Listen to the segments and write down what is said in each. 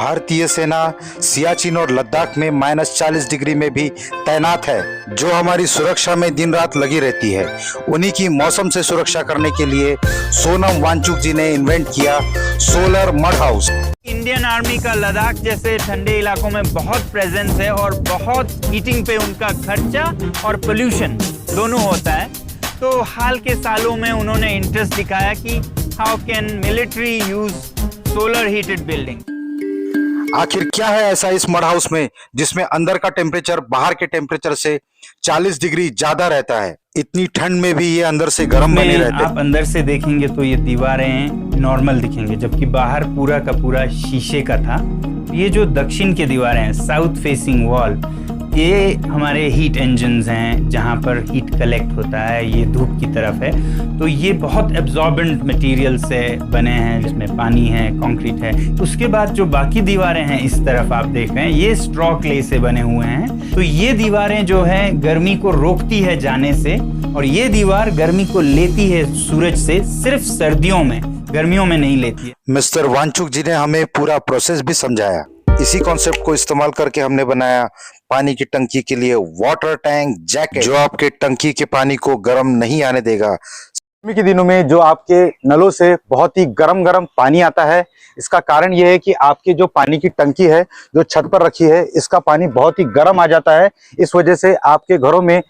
भारतीय सेना सियाचिन और लद्दाख में -40 डिग्री में भी तैनात है, जो हमारी सुरक्षा में दिन रात लगी रहती है। उन्हीं की मौसम से सुरक्षा करने के लिए सोनम वांगचुक जी ने इन्वेंट किया solar mud house. Indian army का लद्दाख जैसे ठंडे इलाकों में बहुत प्रेजेंस है और बहुत हीटिंग पे उनका खर्चा और पोल्यूशन दोनों होता है। तो हाल के सालों में उन्होंने इंटरेस्ट दिखाया कि how can military use solar heated building. आखिर क्या है ऐसा इस मड हाउस में जिसमें अंदर का टेम्परेचर बाहर के टेम्परेचर से 40 डिग्री ज्यादा रहता है? इतनी ठंड में भी ये अंदर से गर्म बने रहते हैं। आप अंदर से देखेंगे तो ये दीवारें नॉर्मल दिखेंगे, जबकि बाहर पूरा का पूरा शीशे का था। ये जो दक्षिण की दीवारें हैं, साउथ फेसिंग वॉल, ये हमारे हीट इंजन्स हैं जहाँ पर हीट कलेक्ट होता है। ये धूप की तरफ है, तो ये बहुत एब्जॉर्बेंट मटेरियल से बने हैं, जिसमें पानी है, कंक्रीट है। उसके बाद जो बाकी दीवारें हैं इस तरफ आप देख रहे हैं, ये स्ट्रॉ क्ले से बने हुए हैं। तो ये दीवारें जो है गर्मी को रोकती है जाने से, और ये दीवार गर्मी को लेती है सूरज से, सिर्फ सर्दियों में, गर्मियों में नहीं लेती है। मिस्टर वांगचुक जी ने हमें पूरा प्रोसेस भी समझाया। इसी कॉन्सेप्ट को इस्तेमाल करके हमने बनाया पानी की टंकी के लिए वाटर टैंक जैकेट, जो आपके टंकी के पानी को गर्म नहीं आने देगा। गर्मी के दिनों में जो आपके नलों से बहुत ही गर्म गर्म पानी आता है, इसका कारण यह है कि आपकी जो पानी की टंकी है जो छत पर रखी है, इसका पानी बहुत ही गर्म आ जाता है। इस वजह से आपके घरों में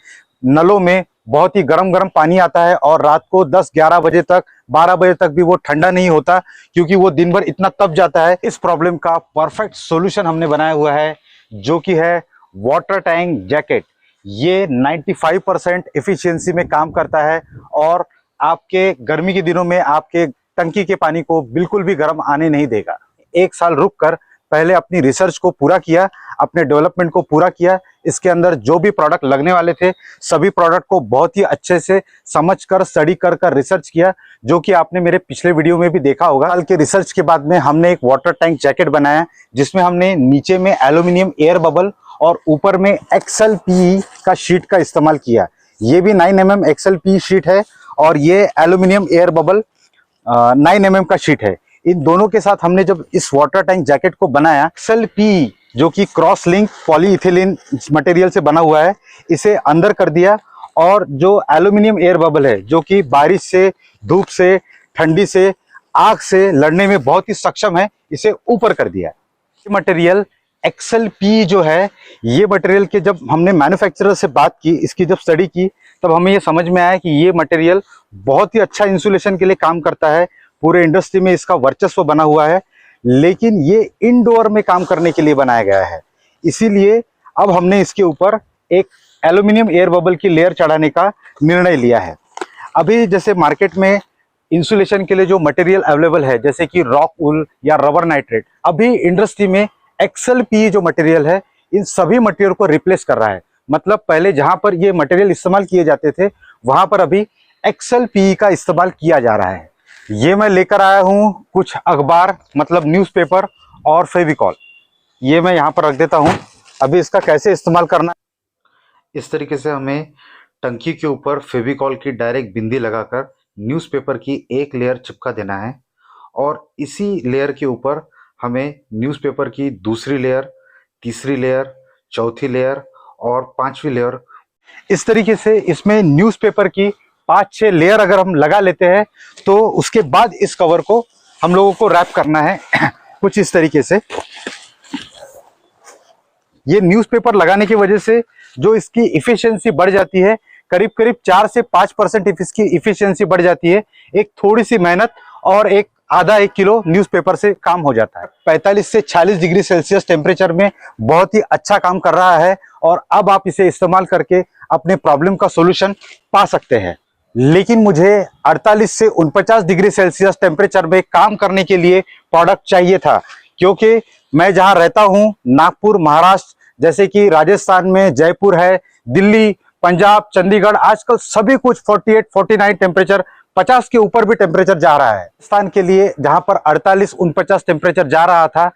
नलों में बहुत ही गर्म गर्म पानी आता है, और रात को 10-11 बजे तक, 12 बजे तक भी वो ठंडा नहीं होता, क्योंकि वो दिन भर इतना तप जाता है। इस प्रॉब्लम का परफेक्ट सॉल्यूशन हमने बनाया हुआ है, जो कि है वाटर टैंक जैकेट। ये 95% एफिशिएंसी में काम करता है, और आपके गर्मी के दिनों में आपके टंकी के पानी को बिल्कुल भी गर्म आने नहीं देगा। 1 साल रुक कर पहले अपनी रिसर्च को पूरा किया, अपने डेवलपमेंट को पूरा किया। इसके अंदर जो भी प्रोडक्ट लगने वाले थे, सभी प्रोडक्ट को बहुत ही अच्छे से समझकर, स्टडी कर रिसर्च किया, जो कि आपने मेरे पिछले वीडियो में भी देखा होगा। साल के रिसर्च के बाद में हमने एक वाटर टैंक जैकेट बनाया, जिसमें हमने नीचे में एल्यूमिनियम एयर बबल और ऊपर में XLPE का शीट का इस्तेमाल किया। ये भी 9 mm XLPE शीट है, और ये एल्यूमिनियम एयर बबल 9 mm का शीट है। इन दोनों के साथ हमने जब इस वाटर टैंक जैकेट को बनाया, XLPE जो कि क्रॉस लिंक पॉलीइथिलीन मटेरियल से बना हुआ है, इसे अंदर कर दिया, और जो एल्यूमिनियम एयर बबल है, जो कि बारिश से, धूप से, ठंडी से, आग से लड़ने में बहुत ही सक्षम है, इसे ऊपर कर दिया। ये मटेरियल XLPE जो है, ये मटेरियल के जब हमने मैन्युफैक्चरर से बात की, इसकी जब स्टडी की, तब हमें ये समझ में आया कि ये मटेरियल बहुत ही अच्छा इंसुलेशन के लिए काम करता है। पूरे इंडस्ट्री में इसका वर्चस्व बना हुआ है, लेकिन ये इंडोर में काम करने के लिए बनाया गया है। इसीलिए अब हमने इसके ऊपर एक एल्यूमिनियम एयर बबल की लेयर चढ़ाने का निर्णय लिया है। अभी जैसे मार्केट में इंसुलेशन के लिए जो मटेरियल अवेलेबल है, जैसे कि रॉक वूल या रबर नाइट्रेट, अभी इंडस्ट्री में XLPE जो मटेरियल है, इन सभी मटेरियल को रिप्लेस कर रहा है। मतलब पहले जहां पर ये मटेरियल इस्तेमाल किए जाते थे, वहां पर अभी XLPE का इस्तेमाल किया जा रहा है। ये मैं लेकर आया हूं कुछ अखबार, मतलब न्यूज़पेपर और फेविकॉल। ये मैं यहाँ पर रख देता हूं। अभी इसका कैसे इस्तेमाल करना, इस तरीके से हमें टंकी के ऊपर फेविकॉल की डायरेक्ट बिंदी लगाकर न्यूज़पेपर की एक लेयर चिपका देना है, और इसी लेयर के ऊपर हमें न्यूज़पेपर की दूसरी लेयर, तीसरी लेयर, चौथी लेयर और 5वीं लेयर, इस तरीके से इसमें न्यूज़पेपर की 5-6 लेयर अगर हम लगा लेते हैं, तो उसके बाद इस कवर को हम लोगों को रैप करना है कुछ इस तरीके से। ये न्यूज़पेपर लगाने की वजह से जो इसकी इफिशियंसी बढ़ जाती है, करीब करीब 4 से 5% इसकी इफिशियंसी बढ़ जाती है। एक थोड़ी सी मेहनत और एक आधा 1 किलो न्यूज़पेपर से काम हो जाता है। 45 से 46 डिग्री सेल्सियस टेम्परेचर में बहुत ही अच्छा काम कर रहा है, और अब आप इसे इस्तेमाल करके अपने प्रॉब्लम का सोल्यूशन पा सकते हैं। लेकिन मुझे 48 से 49 डिग्री सेल्सियस टेम्परेचर में काम करने के लिए प्रोडक्ट चाहिए था, क्योंकि मैं जहां रहता हूं, नागपुर, महाराष्ट्र, जैसे कि राजस्थान में जयपुर है, दिल्ली, पंजाब, चंडीगढ़, आजकल सभी कुछ 48, 49 टेम्परेचर, 50 के ऊपर भी टेम्परेचर जा रहा है। राजस्थान के लिए जहां पर 48-49 टेम्परेचर जा रहा था,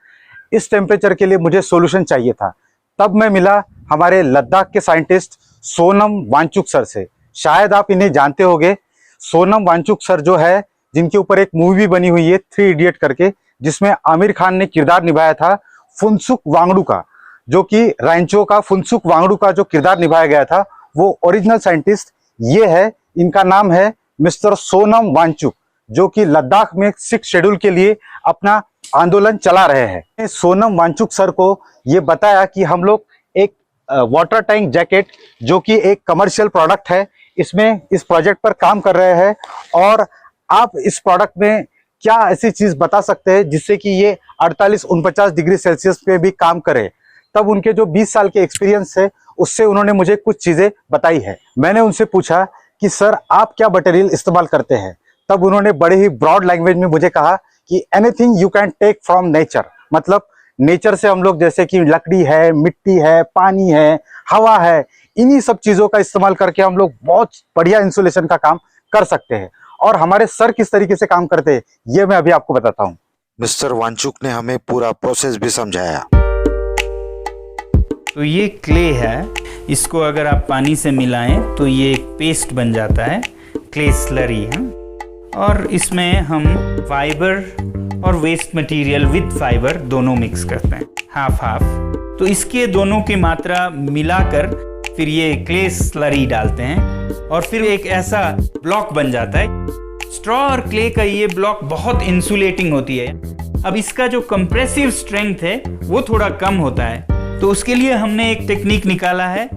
इस टेम्परेचर के लिए मुझे सोल्यूशन चाहिए था। तब मैं मिला हमारे लद्दाख के साइंटिस्ट सोनम वांगचुक सर से। शायद आप इन्हें जानते होंगे। सोनम वांगचुक सर जो है, जिनके ऊपर एक मूवी बनी हुई है 3 इडियट करके, जिसमें आमिर खान ने किरदार निभाया था फुनसुक वांगडू का, जो कि रैंचो का फुनसुक वांगडू का जो किरदार निभाया गया था वो ओरिजिनल साइंटिस्ट ये है। इनका नाम है मिस्टर सोनम वांगचुक, जो कि लद्दाख में 6 शेड्यूल के लिए अपना आंदोलन चला रहे हैं। सोनम वांगचुक सर को ये बताया कि हम लोग एक वाटर टैंक जैकेट, जो कि एक कमर्शियल प्रोडक्ट है, इसमें इस प्रोजेक्ट पर काम कर रहे हैं। और आप इस प्रोडक्ट में क्या ऐसी चीज बता सकते हैं जिससे कि ये 48-49 डिग्री सेल्सियस पे भी काम करे। तब उनके जो 20 साल के एक्सपीरियंस है उससे उन्होंने मुझे कुछ चीजें बताई है। मैंने उनसे पूछा कि सर आप क्या मटेरियल इस्तेमाल करते हैं। तब उन्होंने बड़े ही ब्रॉड लैंग्वेज में मुझे कहा कि anything you can take from nature, मतलब नेचर से हम लोग जैसे कि लकड़ी है, मिट्टी है, पानी है, हवा है, इन्हीं सब चीजों का इस्तेमाल करके हम लोग बहुत बढ़िया इंसुलेशन का काम कर सकते हैं। और हमारे सर किस तरीके से काम करते हैं ये मैं अभी आपको बताता हूँ। मिस्टर वांगचुक ने हमें पूरा प्रोसेस भी समझाया। तो ये क्ले है, इसको अगर आप पानी से मिलाएं तो ये एक पेस्ट बन जाता है, क्ले स्लरी है। और इसमें हम फाइबर और वेस्ट मटेरियल विद फाइबर दोनों मिक्स करते हैं, हाफ हाफ। तो इसके दोनों की मात्रा मिलाकर फिर ये क्ले स्लरी डालते हैं और फिर एक ऐसा ब्लॉक बन जाता है। स्ट्रॉ और क्ले का ये ब्लॉक बहुत इंसुलेटिंग होती है। अब इसका जो कंप्रेसिव स्ट्रेंथ है वो थोड़ा कम होता है, तो उसके लिए हमने एक टेक्निक निकाला है,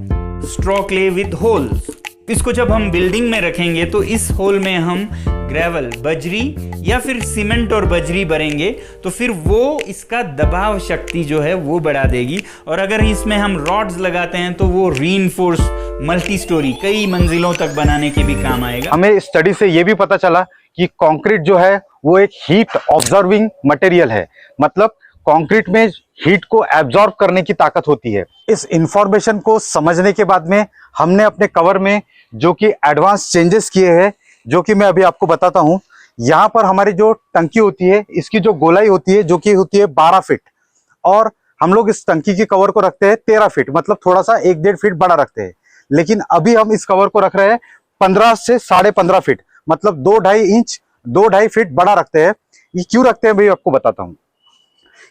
स्ट्रॉ क्ले विद होल्स। इसको जब हम बिल्डिंग में रखेंगे तो इस होल में हम ग्रेवल, बजरी या फिर सीमेंट और बजरी भरेंगे, तो फिर वो इसका दबाव शक्ति जो है वो बढ़ा देगी। और अगर इसमें हम रॉड्स लगाते हैं तो वो रीइंफोर्स मल्टी स्टोरी कई मंजिलों तक बनाने के भी काम आएगा। हमें स्टडी से ये भी पता चला कि कंक्रीट जो है वो एक हीट ऑब्जर्विंग मटेरियल है, मतलब कंक्रीट में हीट को एब्जॉर्ब करने की ताकत होती है। इस इंफॉर्मेशन को समझने के बाद में हमने अपने कवर में जो कि एडवांस चेंजेस किए हैं, जो कि मैं अभी आपको बताता हूं। यहाँ पर हमारी जो टंकी होती है इसकी जो गोलाई होती है जो कि होती है 12 फीट, और हम लोग इस टंकी के कवर को रखते हैं 13 फीट, मतलब थोड़ा सा 1-1.5 फीट बड़ा रखते हैं। लेकिन अभी हम इस कवर को रख रहे हैं 15 से 15.5 फीट, मतलब 2-2.5 फीट बड़ा रखते हैं। ये क्यों रखते हैं भाई आपको बताता हूँ।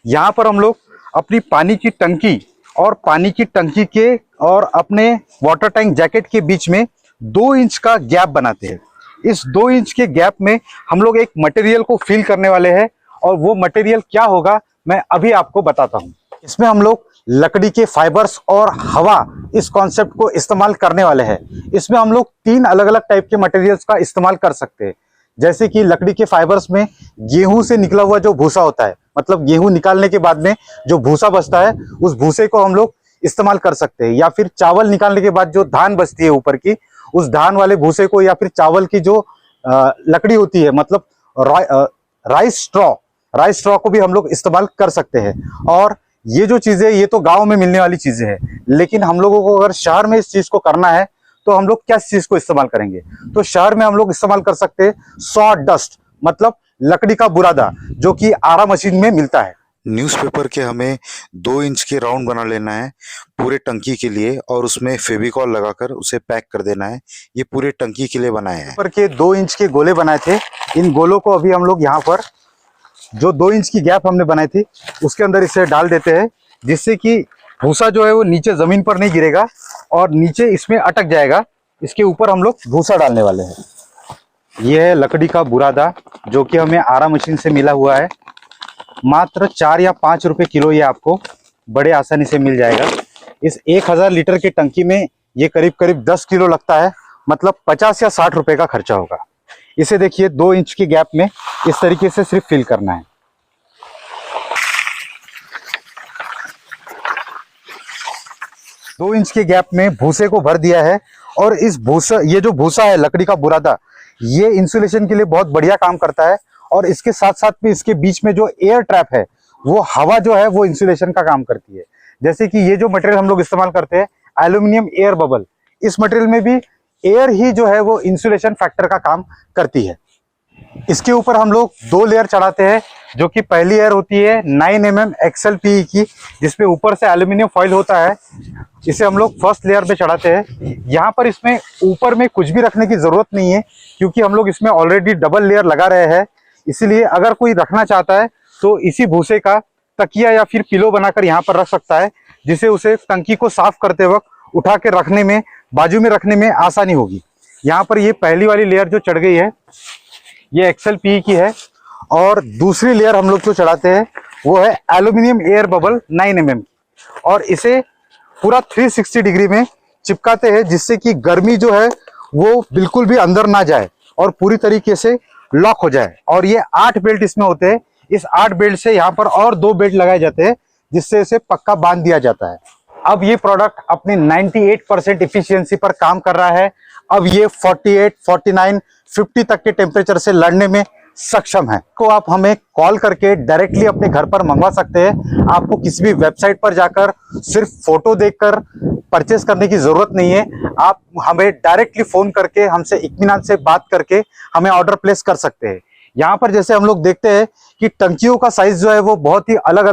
यहाँ पर हम लोग अपनी पानी की टंकी और पानी की टंकी के और अपने वाटर टैंक जैकेट के बीच में 2 इंच का गैप बनाते हैं। इस 2 इंच के गैप में हम लोग एक मटेरियल को फिल करने वाले हैं, और वो मटेरियल क्या होगा मैं अभी आपको बताता हूँ। इसमें हम लोग लकड़ी के फाइबर्स और हवा, इस कॉन्सेप्ट को इस्तेमाल करने वाले हैं। इसमें हम लोग 3 अलग अलग टाइप के मटेरियल्स का इस्तेमाल कर सकते हैं। जैसे कि लकड़ी के फाइबर्स में गेहूं से निकला हुआ जो भूसा होता है, मतलब गेहूं निकालने के बाद में जो भूसा बचता है उस भूसे को हम लोग इस्तेमाल कर सकते हैं। या फिर चावल निकालने के बाद जो धान बचती है ऊपर की, उस धान वाले भूसे को, या फिर चावल की जो लकड़ी होती है, मतलब राइस स्ट्रॉ को भी हम लोग इस्तेमाल कर सकते हैं। और ये जो चीजें, ये तो गांव में मिलने वाली चीजें हैं, लेकिन हम लोगों को अगर शहर में इस चीज को करना है तो हम लोग क्या चीज को इस्तेमाल करेंगे। तो शहर में हम लोग इस्तेमाल कर सकते हैं सॉ डस्ट, मतलब लकड़ी का बुरादा, जो कि आरा मशीन में मिलता है। न्यूज़पेपर के हमें 2 इंच के राउंड बना लेना है पूरे टंकी के लिए, और उसमें फेविकॉल लगाकर उसे पैक कर देना है। ये पूरे टंकी के लिए बनाए हैं। पेपर के 2 इंच के गोले बनाए थे। इन गोलों को अभी हम लोग यहाँ पर जो 2 इंच की गैप हमने बनाई थी उसके अंदर इसे डाल देते हैं, जिससे कि भूसा जो है वो नीचे जमीन पर नहीं गिरेगा और नीचे इसमें अटक जाएगा। इसके ऊपर हम लोग भूसा डालने वाले हैं। यह है लकड़ी का बुरादा, जो कि हमें आरा मशीन से मिला हुआ है। मात्र 4 या 5 रुपए किलो ये आपको बड़े आसानी से मिल जाएगा। इस 1000 लीटर की टंकी में ये करीब करीब 10 किलो लगता है, मतलब 50 या 60 रुपए का खर्चा होगा। इसे देखिए 2 इंच के गैप में इस तरीके से सिर्फ फिल करना है। दो इंच के गैप में भूसे को भर दिया है, और इस भूसा, ये जो भूसा है लकड़ी का बुरादा, ये इंसुलेशन के लिए बहुत बढ़िया काम करता है। और इसके साथ साथ में इसके बीच में जो एयर ट्रैप है, वो हवा जो है वो इंसुलेशन का काम करती है। जैसे कि ये जो मटेरियल हम लोग इस्तेमाल करते हैं एल्यूमिनियम एयर बबल, इस मटेरियल में भी एयर ही जो है वो इंसुलेशन फैक्टर का काम करती है। इसके ऊपर हम लोग 2 लेयर चढ़ाते हैं, जो कि पहली लेयर होती है 9 mm XLPE की, जिसमें ऊपर से एल्यूमिनियम फॉइल होता है। इसे हम लोग फर्स्ट लेयर पे चढ़ाते हैं। यहाँ पर इसमें ऊपर में कुछ भी रखने की जरूरत नहीं है, क्योंकि हम लोग इसमें ऑलरेडी डबल लेयर लगा रहे हैं। इसीलिए अगर कोई रखना चाहता है तो इसी भूसे का तकिया या फिर पिलो बनाकर यहाँ पर रख सकता है, जिससे उसे टंकी को साफ करते वक्त उठा के रखने में, बाजू में रखने में आसानी होगी। यहाँ पर ये पहली वाली लेयर जो चढ़ गई है ये XLPE की है, और दूसरी लेयर हम लोग जो चढ़ाते हैं वो है एल्यूमिनियम एयर बबल 9 mm की, और इसे पूरा 360 डिग्री में चिपकाते हैं, जिससे कि गर्मी जो है वो बिल्कुल भी अंदर ना जाए और पूरी तरीके से लॉक हो जाए। और ये 8 बेल्ट इसमें होते हैं। इस 8 बेल्ट से यहाँ पर और 2 बेल्ट लगाए जाते हैं, जिससे इसे पक्का बांध दिया जाता है। अब ये प्रोडक्ट अपनी 98% इफिशियंसी पर काम कर रहा है। अब ये 48, 49, 50 तक के टेम्परेचर से लड़ने में सक्षम है। तो आप हमें कॉल करके डायरेक्टली अपने घर पर मंगवा सकते हैं। आपको किसी भी वेबसाइट पर जाकर सिर्फ फोटो देखकर परचेस करने की जरूरत नहीं है। आप हमें डायरेक्टली फोन करके हमसे इत्मीनान से बात करके हमें ऑर्डर प्लेस कर सकते हैं। यहाँ पर जैसे हम लोग देखते हैं कि टंकियों का साइज जो है वो बहुत ही अलग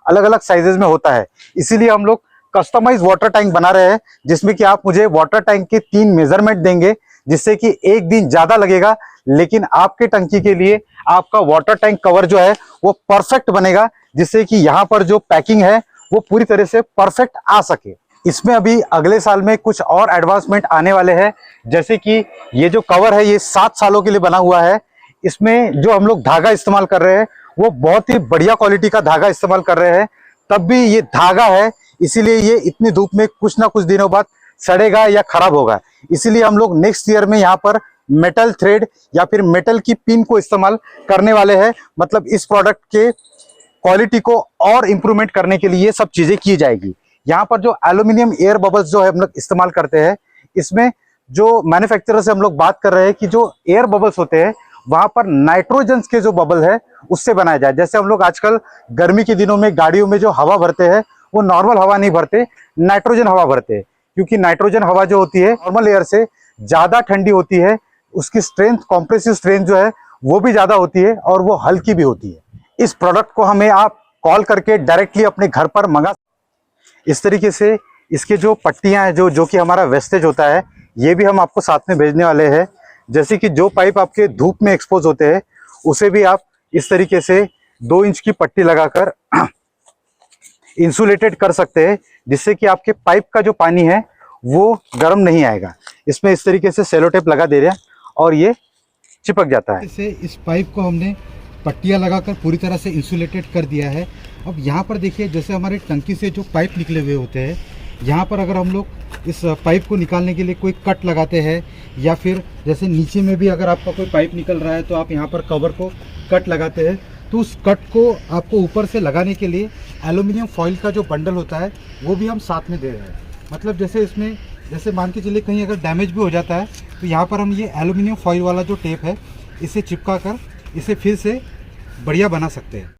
अलग साइजेस में होता है, इसीलिए हम लोग कस्टमाइज वाटर टैंक बना रहे हैं, जिसमें कि आप मुझे वाटर टैंक के 3 मेजरमेंट देंगे, जिससे कि एक दिन ज्यादा लगेगा, लेकिन आपके टंकी के लिए आपका वाटर टैंक कवर जो है वो परफेक्ट बनेगा, जिससे कि यहाँ पर जो पैकिंग है वो पूरी तरह से परफेक्ट आ सके। इसमें अभी अगले साल में कुछ और एडवांसमेंट आने वाले हैं, जैसे कि ये जो कवर है ये 7 सालों के लिए बना हुआ है। इसमें जो हम लोग धागा इस्तेमाल कर रहे हैं वो बहुत ही बढ़िया क्वालिटी का धागा इस्तेमाल कर रहे हैं। तब भी ये धागा है, इसीलिए ये इतनी धूप में कुछ ना कुछ दिनों बाद सड़ेगा या खराब होगा। इसीलिए हम लोग नेक्स्ट ईयर में यहाँ पर मेटल थ्रेड या फिर मेटल की पिन को इस्तेमाल करने वाले हैं। मतलब इस प्रोडक्ट के क्वालिटी को और इम्प्रूवमेंट करने के लिए ये सब चीजें की जाएगी। यहाँ पर जो एल्यूमिनियम एयर बबल्स जो है हम लोग इस्तेमाल करते हैं, इसमें जो मैन्युफैक्चरर से हम लोग बात कर रहे हैं कि जो एयर बबल्स होते हैं वहां पर नाइट्रोजन के जो बबल है उससे बनाया जाए। जैसे हम लोग आजकल गर्मी के दिनों में गाड़ियों में जो हवा भरते हैं वो नॉर्मल हवा नहीं भरते, नाइट्रोजन हवा भरते हैं, क्योंकि नाइट्रोजन हवा जो होती है नॉर्मल एयर से ज्यादा ठंडी होती है, उसकी स्ट्रेंथ, कॉम्प्रेसिव स्ट्रेंथ जो है वो भी ज्यादा होती है और वो हल्की भी होती है। इस प्रोडक्ट को हमें आप कॉल करके डायरेक्टली अपने घर पर मंगा। इस तरीके से इसके जो पट्टियां हैं जो कि हमारा वेस्टेज होता है ये भी हम आपको साथ में भेजने वाले हैं। जैसे कि जो पाइप आपके धूप में एक्सपोज होते हैं उसे भी आप इस तरीके से 2 इंच की पट्टी लगाकर इंसुलेटेड कर सकते हैं, जिससे कि आपके पाइप का जो पानी है वो गर्म नहीं आएगा। इसमें इस तरीके से सेलो टेप लगा दे रहे हैं और ये चिपक जाता है। इसे इस पाइप को हमने पट्टियां लगाकर पूरी तरह से इंसुलेटेड कर दिया है। अब यहाँ पर देखिए, जैसे हमारे टंकी से जो पाइप निकले हुए होते हैं, यहाँ पर अगर हम लोग इस पाइप को निकालने के लिए कोई कट लगाते हैं, या फिर जैसे नीचे में भी अगर आपका कोई पाइप निकल रहा है तो आप यहाँ पर कवर को कट लगाते हैं, तो उस कट को आपको ऊपर से लगाने के लिए एल्यूमिनियम फॉइल का जो बंडल होता है वो भी हम साथ में दे रहे हैं। मतलब जैसे इसमें, जैसे मान के चलिए कहीं अगर डैमेज भी हो जाता है तो यहाँ पर हम ये एल्यूमिनियम फॉइल वाला जो टेप है इसे चिपका कर इसे फिर से बढ़िया बना सकते हैं।